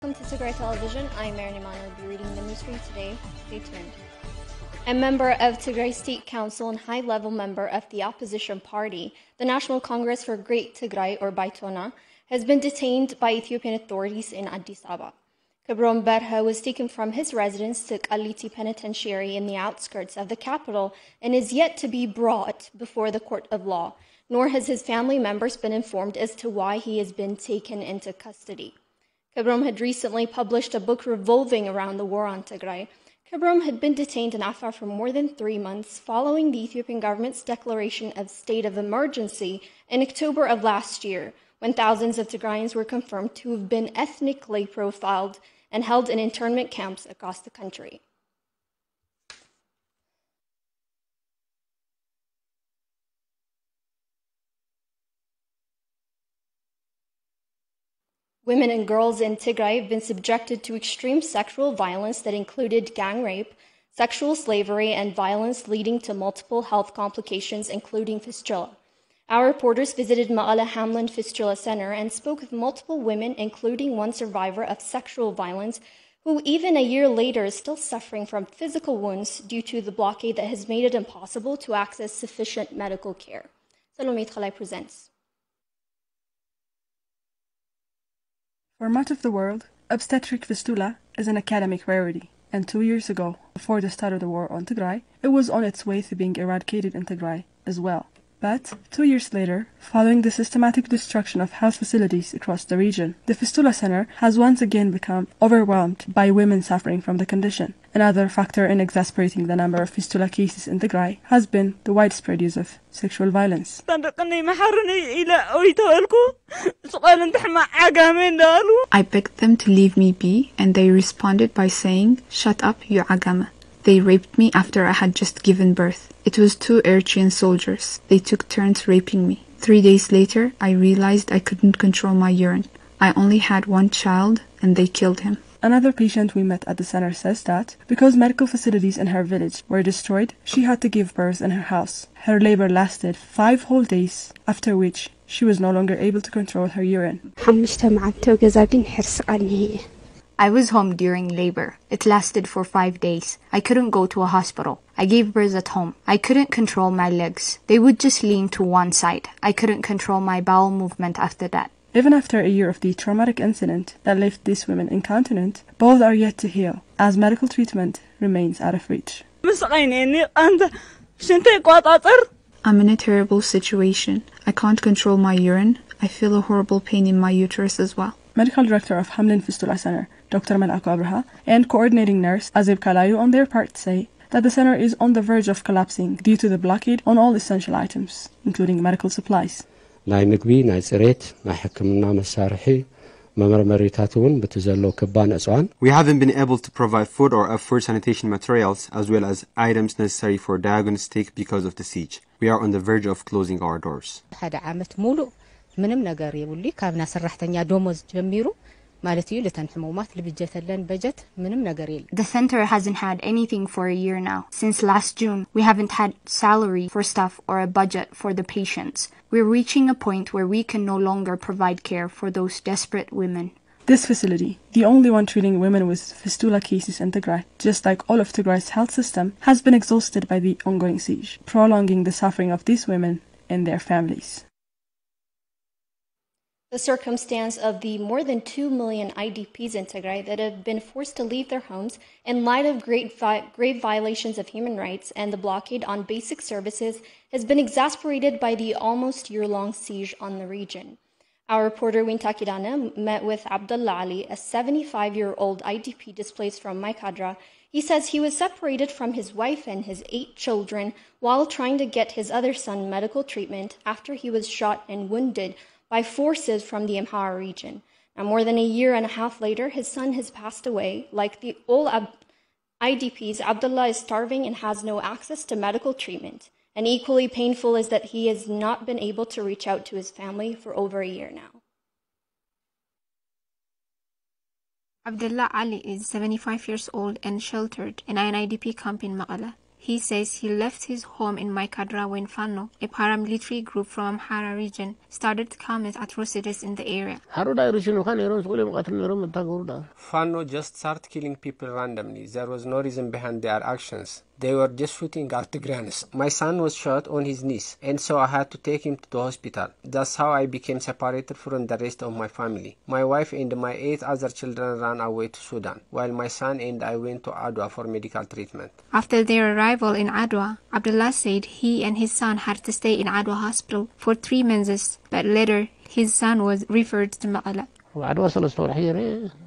Welcome to Tigrai Television. I'm Marin Iman. I'll be reading the news for you today. Stay tuned. A member of Tigray State Council and high-level member of the opposition party, the National Congress for Great Tigray, or Baitona, has been detained by Ethiopian authorities in Addis Ababa. Kebron Berha was taken from his residence to Kaliti Penitentiary in the outskirts of the capital and is yet to be brought before the court of law, nor has his family members been informed as to why he has been taken into custody. Kebron had recently published a book revolving around the war on Tigray. Kebron had been detained in Afar for more than 3 months following the Ethiopian government's declaration of state of emergency in October of last year, when thousands of Tigrayans were confirmed to have been ethnically profiled and held in internment camps across the country. Women and girls in Tigray have been subjected to extreme sexual violence that included gang rape, sexual slavery, and violence leading to multiple health complications, including fistula. Our reporters visited Ma'ala Hamlin Fistula Center and spoke with multiple women, including one survivor of sexual violence, who even a year later is still suffering from physical wounds due to the blockade that has made it impossible to access sufficient medical care. Salome Tigrai presents. For much of the world, obstetric fistula is an academic rarity, and 2 years ago, before the start of the war on Tigray, it was on its way to being eradicated in Tigray as well. But 2 years later, following the systematic destruction of health facilities across the region, the Fistula Center has once again become overwhelmed by women suffering from the condition. Another factor in exacerbating the number of fistula cases in Tigray has been the widespread use of sexual violence. I begged them to leave me be, and they responded by saying, "Shut up, you agama." They raped me after I had just given birth. It was 2 Eritrean soldiers. They took turns raping me. 3 days later, I realized I couldn't control my urine. I only had 1 child, and they killed him. Another patient we met at the center says that because medical facilities in her village were destroyed, she had to give birth in her house. Her labor lasted 5 whole days, after which she was no longer able to control her urine. I was home during labor. It lasted for 5 days. I couldn't go to a hospital. I gave birth at home. I couldn't control my legs. They would just lean to one side. I couldn't control my bowel movement after that. Even after a year of the traumatic incident that left these women incontinent, both are yet to heal, as medical treatment remains out of reach. I'm in a terrible situation. I can't control my urine. I feel a horrible pain in my uterus as well. Medical Director of Hamlin Fistula Center, Dr. Malako Abraha, and coordinating nurse Azib Kalayu on their part say that the center is on the verge of collapsing due to the blockade on all essential items, including medical supplies. ናይ ምግቢ ናይ ጽሬት ናይ ሕክምና መሳርሒ መመርመሪታት እውን በተዘሎ ከባን እጽዋን We haven't been able to provide food or food sanitation materials as well as items necessary for diagnostic because of the siege. We are on the verge of closing our doors. ሓደ ዓመት ሙሉ ምንም ነገር የብሉ ካብና ሰራሕተኛ ደሞዝ ጀሚሩ ማለት እዩ ለተንሕሙማት ለብጀተለን በጀት ምንም ነገር የለ The center hasn't had anything for a year now. Since last June, we haven't had salary for staff or a budget for the patients. We're reaching a point where we can no longer provide care for those desperate women. This facility, the only one treating women with fistula cases in Tigray, just like all of Tigray's health system, has been exhausted by the ongoing siege, prolonging the suffering of these women and their families. The circumstance of the more than 2 million IDPs in Tigray that have been forced to leave their homes in light of grave violations of human rights and the blockade on basic services has been exacerbated by the almost year-long siege on the region. Our reporter Winta Kidana met with Abdullah Ali, a 75-year-old IDP displaced from Maikadra. He says he was separated from his wife and his 8 children while trying to get his other son medical treatment after he was shot and wounded by forces from the Amhara region. Now, more than a year and a half later, his son has passed away. Like the all IDPs, Abdullah is starving and has no access to medical treatment. And equally painful is that he has not been able to reach out to his family for over a year now. Abdullah Ali is 75 years old and sheltered in an IDP camp in Ma'ala. He says he left his home in Maikadra when Fano, a paramilitary group from Amhara region, started to commit atrocities in the area. Fano just started killing people randomly. There was no reason behind their actions. They were just shooting at Tigranis. My son was shot on his knees, and so I had to take him to the hospital. That's how I became separated from the rest of my family. My wife and my 8 other children ran away to Sudan, while my son and I went to Adwa for medical treatment. After their arrival in Adwa, Abdullah said he and his son had to stay in Adwa hospital for 3 months, but later his son was referred to Maqala.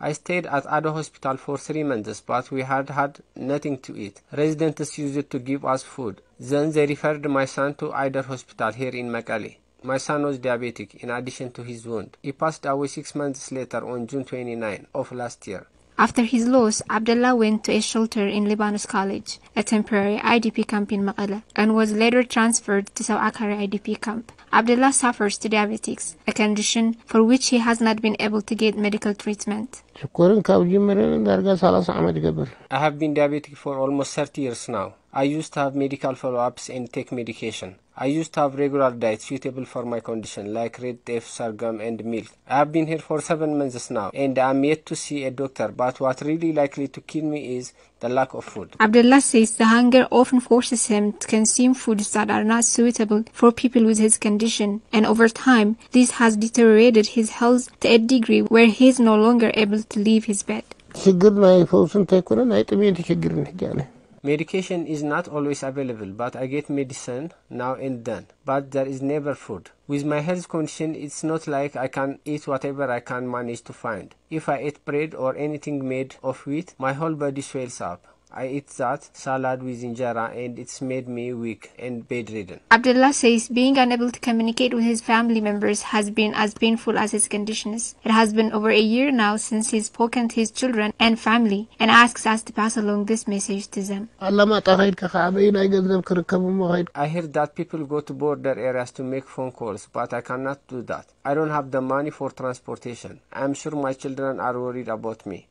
I stayed at Adwa hospital for 3 months, but we had nothing to eat. Residents used to give us food. Then they referred my son to Eider hospital here in Mekelle. My son was diabetic in addition to his wound. He passed away 6 months later on June 29 of last year. After his loss, Abdullah went to a shelter in Libanus College, a temporary IDP camp in Maqala, and was later transferred to Sawakari IDP camp. Abdullah suffers to diabetics, a condition for which he has not been able to get medical treatment. I have been diabetic for almost 30 years now. I used to have medical follow-ups and take medication. I used to have regular diet suitable for my condition, like red tape, sorghum, and milk. I have been here for 7 months now, and I am yet to see a doctor, but what really likely to kill me is the lack of food. Abdullah says the hunger often forces him to consume foods that are not suitable for people with his condition, and over time, this has deteriorated his health to a degree where he is no longer able to leave his bed. Medication is not always available, but I get medicine now and then. But there is never food. With my health condition, it's not like I can eat whatever I can manage to find. If I eat bread or anything made of wheat, my whole body swells up. I eat that salad with injera and it's made me weak and bedridden. Abdullah says being unable to communicate with his family members has been as painful as his conditions. It has been over a year now since he's spoken to his children and family and asks us to pass along this message to them. I heard that people go to border areas to make phone calls, but I cannot do that. I don't have the money for transportation. I'm sure my children are worried about me.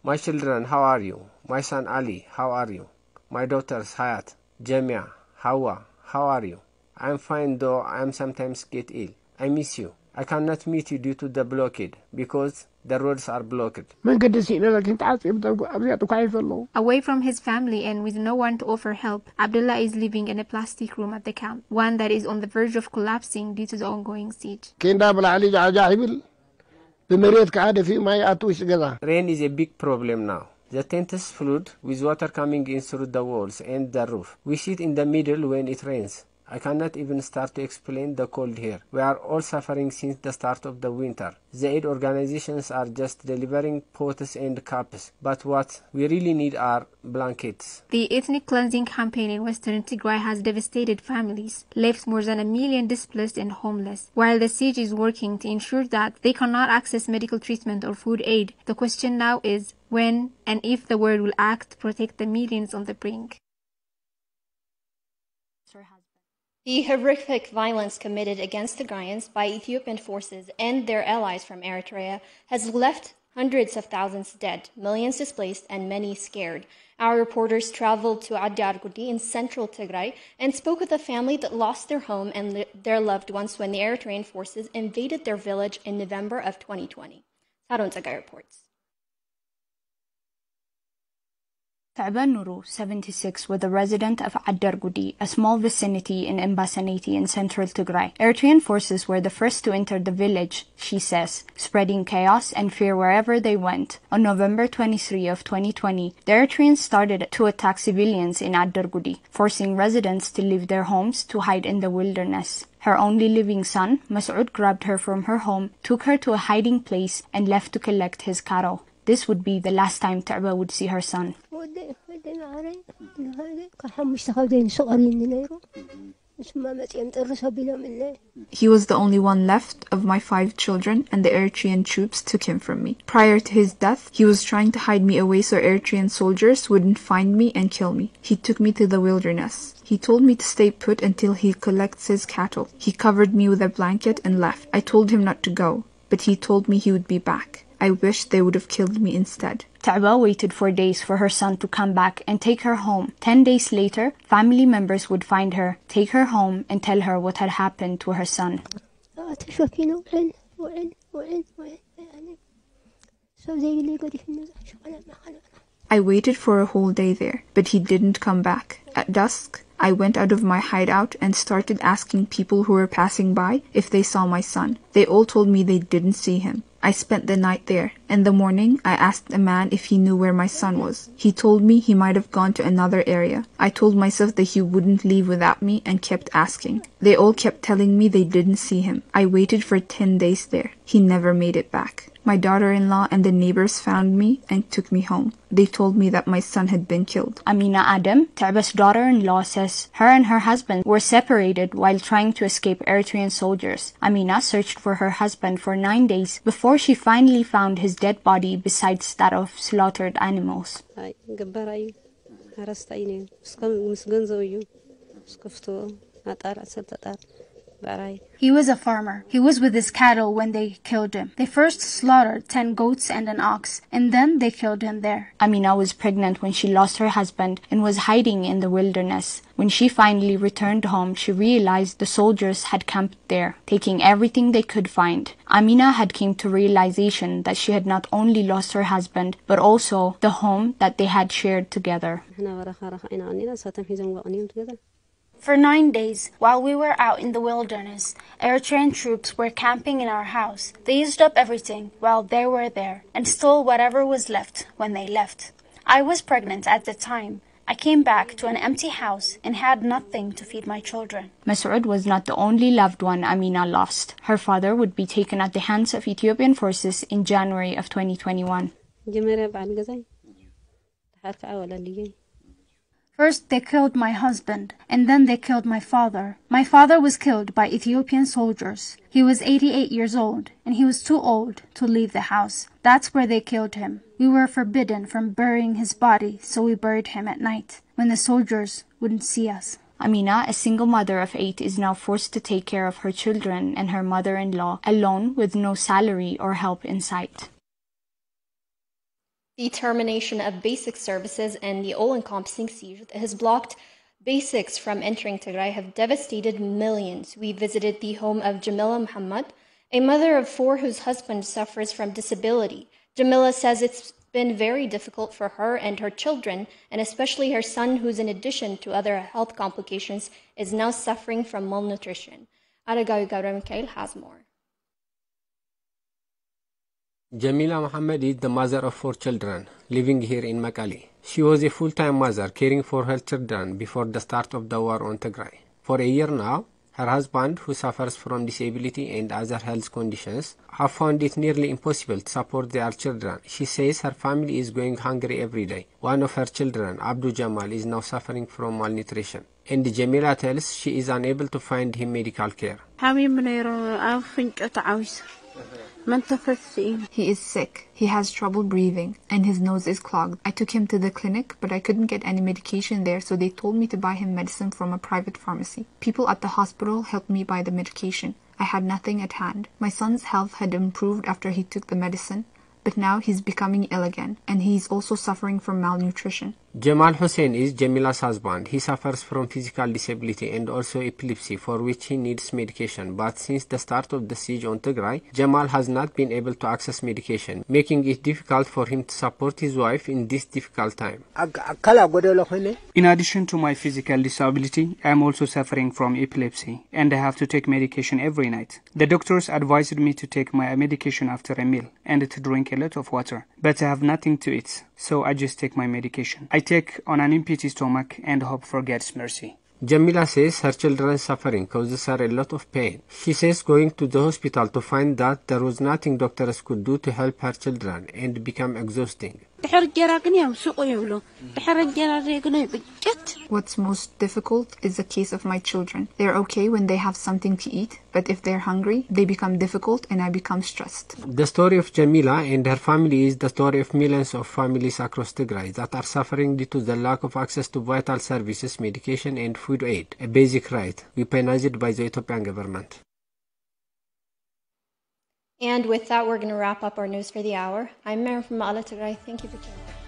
My children, how are you? My son Ali, how are you? My daughters Hayat, Jamia, Hawa, how are you? I'm fine, though I sometimes get ill. I miss you. I cannot meet you due to the blockade because the roads are blocked. Away from his family and with no one to offer help, Abdullah is living in a plastic room at the camp, one that is on the verge of collapsing due to the ongoing siege. Rain is a big problem now. The tent is flooded with water coming in through the walls and the roof. We sit in the middle when it rains. I cannot even start to explain the cold here. We are all suffering since the start of the winter. The aid organizations are just delivering pots and cups, but what we really need are blankets. The ethnic cleansing campaign in western Tigray has devastated families, left more than 1 million displaced and homeless. While the siege is working to ensure that they cannot access medical treatment or food aid, the question now is when and if the world will act to protect the millions on the brink. The horrific violence committed against Tigrayans by Ethiopian forces and their allies from Eritrea has left hundreds of thousands dead, millions displaced, and many scared. Our reporters traveled to Adyargudi in central Tigray and spoke with a family that lost their home and their loved ones when the Eritrean forces invaded their village in November of 2020. Taron Tigray reports. Ta'ban Nuru, 76, was a resident of Adyargudi, a small vicinity in Imbasaneti in central Tigray. Eritrean forces were the first to enter the village, she says, spreading chaos and fear wherever they went. On November 23 of 2020, the Eritreans started to attack civilians in Adyargudi, forcing residents to leave their homes to hide in the wilderness. Her only living son, Mas'ud, grabbed her from her home, took her to a hiding place, and left to collect his cattle. This would be the last time Ta'ba would see her son. He was the only one left of my 5 children, and the Eritrean troops took him from me. Prior to his death, he was trying to hide me away so Eritrean soldiers wouldn't find me and kill me. He took me to the wilderness. He told me to stay put until he collects his cattle. He covered me with a blanket and left. I told him not to go, but he told me he would be back. I wish they would have killed me instead. Ta'ba waited for days for her son to come back and take her home. 10 days later, family members would find her, take her home, and tell her what had happened to her son. I waited for a whole day there, but he didn't come back. At dusk, I went out of my hideout and started asking people who were passing by if they saw my son. They all told me they didn't see him. I spent the night there. In the morning, I asked a man if he knew where my son was. He told me he might have gone to another area. I told myself that he wouldn't leave without me and kept asking. They all kept telling me they didn't see him. I waited for 10 days there. He never made it back. My daughter-in-law and the neighbors found me and took me home. They told me that my son had been killed. Amina Adam, Ta'ba's daughter-in-law, says her and her husband were separated while trying to escape Eritrean soldiers. Amina searched for her husband for 9 days before she finally found his dead body besides that of slaughtered animals. He was a farmer. He was with his cattle when they killed him. They first slaughtered 10 goats and an ox, and then they killed him there. Amina was pregnant when she lost her husband and was hiding in the wilderness. When she finally returned home, she realized the soldiers had camped there, taking everything they could find. Amina had come to realization that she had not only lost her husband, but also the home that they had shared together. For 9 days, while we were out in the wilderness, Eritrean troops were camping in our house. They used up everything while they were there and stole whatever was left when they left. I was pregnant at the time. I came back to an empty house and had nothing to feed my children. Masoud was not the only loved one Amina lost. Her father would be taken at the hands of Ethiopian forces in January of 2021. First, they killed my husband, and then they killed my father. My father was killed by Ethiopian soldiers. He was 88 years old, and he was too old to leave the house. That's where they killed him. We were forbidden from burying his body, so we buried him at night, when the soldiers wouldn't see us. Amina, a single mother of 8, is now forced to take care of her children and her mother-in-law, alone with no salary or help in sight. The termination of basic services and the all-encompassing siege that has blocked basics from entering Tigray have devastated millions. We visited the home of Jamila Muhammad, a mother of 4 whose husband suffers from disability. Jamila says it's been very difficult for her and her children, and especially her son, who's in addition to other health complications, is now suffering from malnutrition. Aragawi Gabra Mikhail has more. Jamila Muhammad is the mother of 4 children, living here in Makali. She was a full-time mother caring for her children before the start of the war on Tigray. For a year now, her husband, who suffers from disability and other health conditions, have found it nearly impossible to support their children. She says her family is going hungry every day. One of her children, Abdu Jamal, is now suffering from malnutrition. And Jamila tells she is unable to find him medical care. He is sick. He has trouble breathing, and his nose is clogged. I took him to the clinic, but I couldn't get any medication there, so they told me to buy him medicine from a private pharmacy. People at the hospital helped me buy the medication. I had nothing at hand. My son's health had improved after he took the medicine, but now he's becoming ill again, and he's also suffering from malnutrition. Jamal Hussein is Jamila's husband. He suffers from physical disability and also epilepsy, for which he needs medication. But since the start of the siege on Tigray, Jamal has not been able to access medication, making it difficult for him to support his wife in this difficult time. In addition to my physical disability, I am also suffering from epilepsy, and I have to take medication every night. The doctors advised me to take my medication after a meal and to drink a lot of water, but I have nothing to eat, so I just take my medication. I take on an empty stomach and hope for God's mercy. Jamila says her children's suffering causes her a lot of pain. She says going to the hospital to find that there was nothing doctors could do to help her children and become exhausting. What's most difficult is the case of my children. They're okay when they have something to eat, but if they're hungry, they become difficult and I become stressed. The story of Jamila and her family is the story of millions of families across Tigray that are suffering due to the lack of access to vital services, medication and food aid, a basic right, weaponized by the Ethiopian government. And with that, we're going to wrap up our news for the hour. I'm Mary from Ala Tigray. Thank you for tuning in.